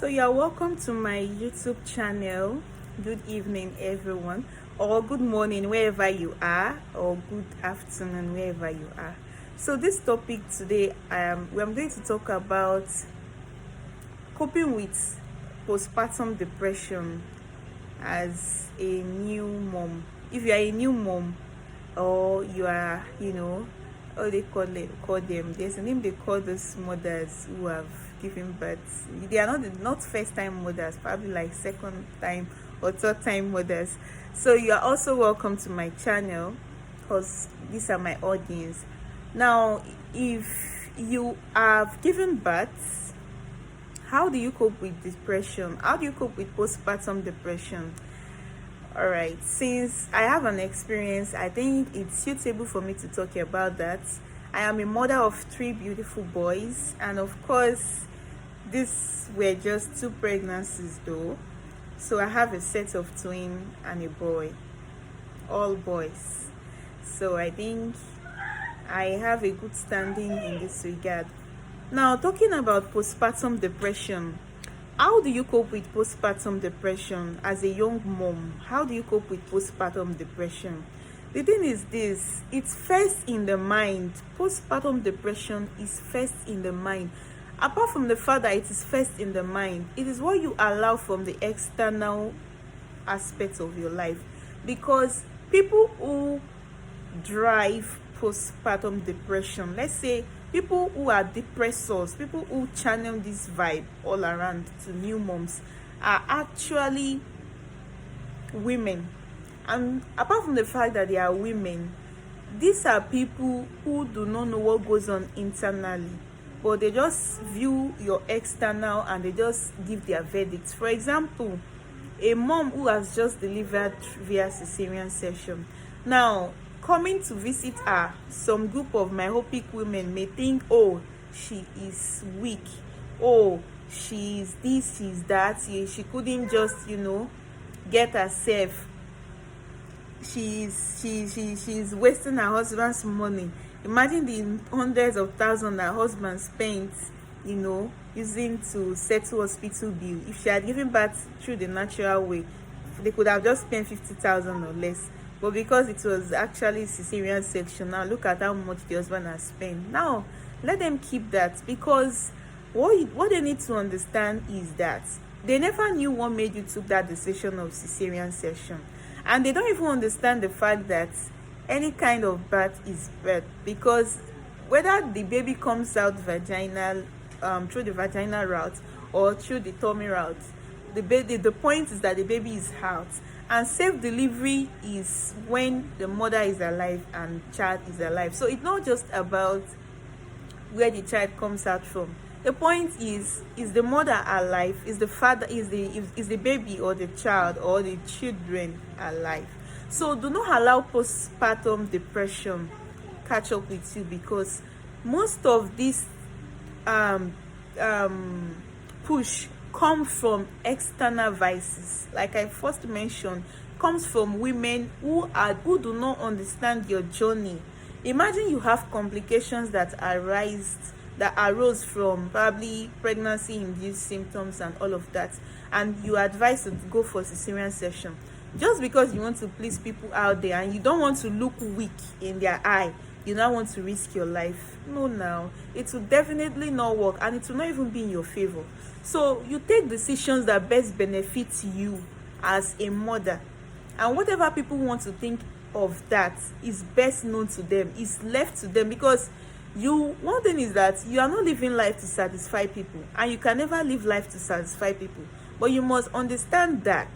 So you're welcome to my YouTube channel. Good evening, everyone, or good morning wherever you are, or good afternoon wherever you are. So this topic today, I'm going to talk about coping with postpartum depression as a new mom. If you are a new mom, or you are, what they call them. There's a name they call those mothers who have given birth. They are not first time mothers, probably like second time or third time mothers. So you are also welcome to my channel, because these are my audience. Now, if you have given birth, how do you cope with depression? How do you cope with postpartum depression? All right, since I have an experience, I think it's suitable for me to talk about that. I am a mother of 3 beautiful boys, and of course these were just 2 pregnancies though. So I have a set of twin and a boy, all boys. So I think I have a good standing in this regard. Now, talking about postpartum depression, how do you cope with postpartum depression as a young mom? How do you cope with postpartum depression? The thing is this, it's first in the mind. Postpartum depression is first in the mind. Apart from the fact that it is first in the mind, it is what you allow from the external aspects of your life. Because people who drive postpartum depression, let's say people who are depressors, people who channel this vibe all around to new moms, are actually women. And apart from the fact that they are women, these are people who do not know what goes on internally, but they just view your external and they just give their verdicts. For example, a mom who has just delivered via cesarean section, now coming to visit her, some group of myopic women may think, oh, she is weak, oh, she is this, she is that, she couldn't just get herself, she's wasting her husband's money. Imagine the hundreds of thousands her husband spent using to settle hospital bill. If she had given birth through the natural way, they could have just spent 50,000 or less. But because it was actually cesarean section, now look at how much the husband has spent. Now let them keep that, because what they need to understand is that they never knew what made you took that decision of cesarean section, and they don't even understand the fact that any kind of birth is birth, because whether the baby comes out vaginal, through the vaginal route or through the tummy route, the point is that the baby is out. And safe delivery is when the mother is alive and child is alive. So it's not just about where the child comes out from. The point is the mother alive? Is the father, is the baby or the child or the children alive? So do not allow postpartum depression catch up with you, because most of this push come from external vices. Like I first mentioned, comes from women who do not understand your journey. Imagine you have complications that arose from probably pregnancy induced symptoms and all of that, and you are advised to go for cesarean section just because you want to please people out there and you don't want to look weak in their eye. You don't want to risk your life. No, now it will definitely not work, and it will not even be in your favor. So you take decisions that best benefit you as a mother, and whatever people want to think of that is best known to them, is left to them. Because one thing is that you are not living life to satisfy people, and you can never live life to satisfy people. But you must understand that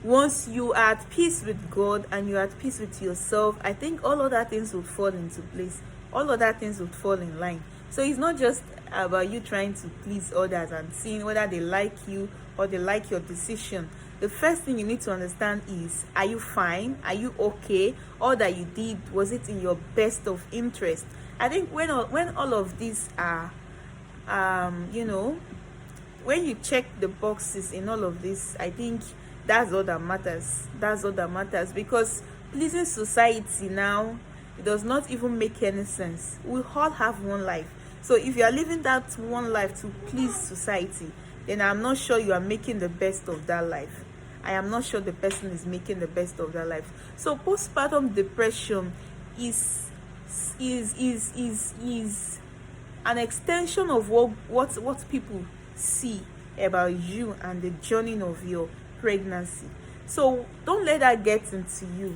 once you are at peace with God and you are at peace with yourself, I think all other things will fall into place. All other things will fall in line. So it's not just about you trying to please others and seeing whether they like you or they like your decision. The first thing you need to understand is, are you fine? Are you okay? All that you did, was it in your best of interest? I think when all of these are, when you check the boxes in all of this, I think that's all that matters. Because pleasing society now, it does not even make any sense. We all have one life. So if you are living that one life to please society, then I'm not sure you are making the best of that life. I am not sure the person is making the best of that life. So postpartum depression is an extension of what people see about you and the journey of your pregnancy. So don't let that get into you.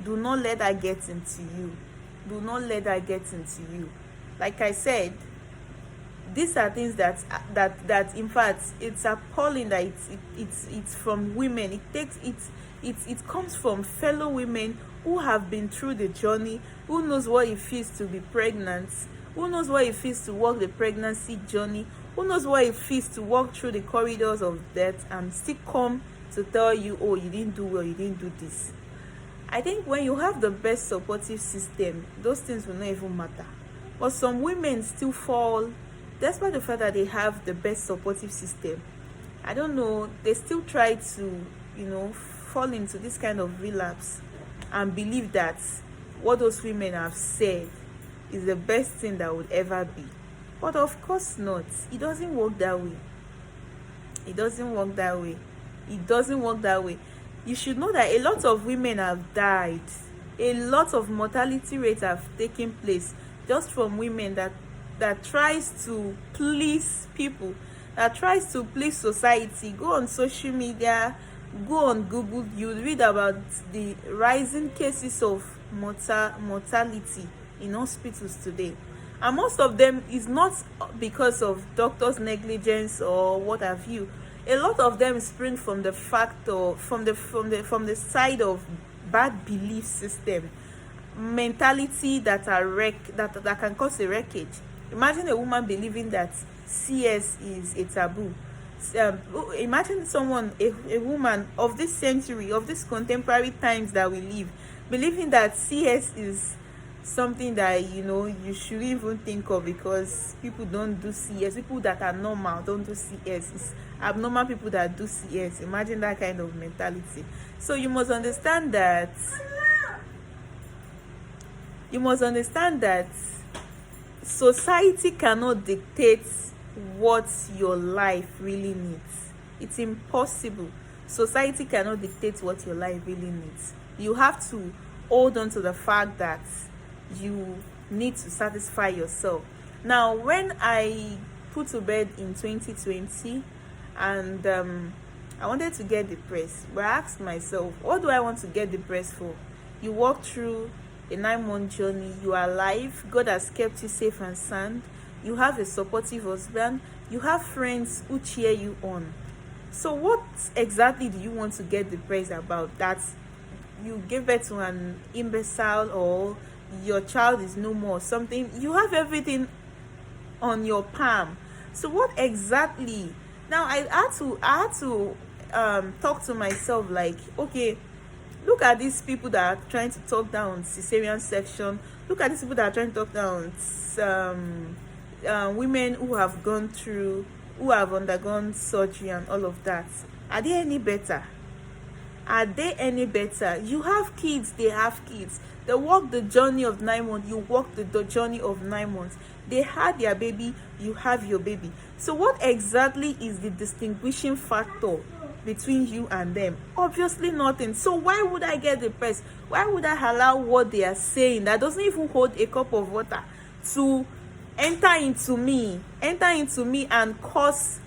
Do not let that get into you. Do not let that get into you. Like I said, these are things that in fact it's appalling that it's from women. It comes from fellow women who have been through the journey, who knows what it feels to be pregnant, who knows what it feels to walk the pregnancy journey, who knows what it feels to walk through the corridors of death and still come to tell you, oh, you didn't do well, you didn't do this. I think when you have the best supportive system, those things will not even matter. But some women still fall, despite the fact that they have the best supportive system. I don't know, they still try to, fall into this kind of relapse and believe that what those women have said is the best thing that would ever be. But of course not. It doesn't work that way. It doesn't work that way. It doesn't work that way. You should know that a lot of women have died. A lot of mortality rates have taken place just from women that tries to please people, that tries to please society. Go on social media, go on Google, you read about the rising cases of mortality in hospitals today. And most of them is not because of doctors' negligence or what have you. A lot of them spring from the fact or from the side of bad belief system, mentality that can cause a wreckage. Imagine a woman believing that CS is a taboo. Imagine someone, a woman of this century, of this contemporary times that we live, believing that CS is something that you shouldn't even think of because people don't do CS. People that are normal don't do CS. It's abnormal people that do CS. Imagine that kind of mentality. So you must understand that society cannot dictate what your life really needs. It's impossible. Society cannot dictate what your life really needs. You have to hold on to the fact that you need to satisfy yourself. Now, when I put to bed in 2020 and I wanted to get depressed, but I asked myself, what do I want to get depressed for? You walk through a 9-month journey, you are alive, God has kept you safe and sound, you have a supportive husband, you have friends who cheer you on. So what exactly do you want to get depressed about? That you gave birth to an imbecile or your child is no more, something? You have everything on your palm. So what exactly? Now I had to talk to myself, like, okay, look at these people that are trying to talk down cesarean section. Look at these people that are trying to talk down women who have undergone surgery and all of that. Are they any better? Are they any better? You have kids, they have kids. They walk the journey of 9 months, you walk the journey of 9 months. They had their baby, you have your baby. So what exactly is the distinguishing factor between you and them? Obviously nothing. So why would I get depressed? Why would I allow what they are saying that doesn't even hold a cup of water to enter into me and cause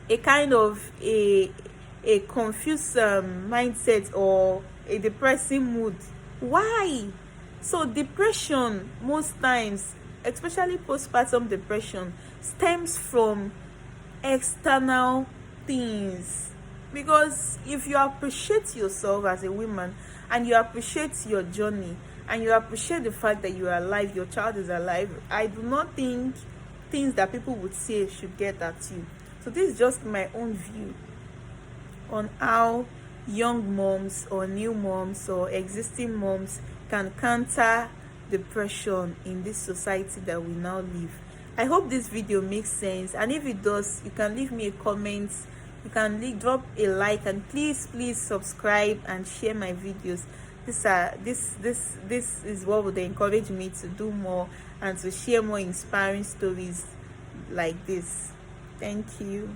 a kind of a confused mindset or a depressing mood? Why? So depression, most times, especially postpartum depression, stems from external things. Because if you appreciate yourself as a woman and you appreciate your journey and you appreciate the fact that you are alive, your child is alive, I do not think things that people would say should get at you. So this is just my own view on how young moms or new moms or existing moms can counter depression in this society that we now live. I hope this video makes sense, and if it does, you can leave me a comment, you can drop a like, and please subscribe and share my videos. This is what would encourage me to do more and to share more inspiring stories like this. Thank you.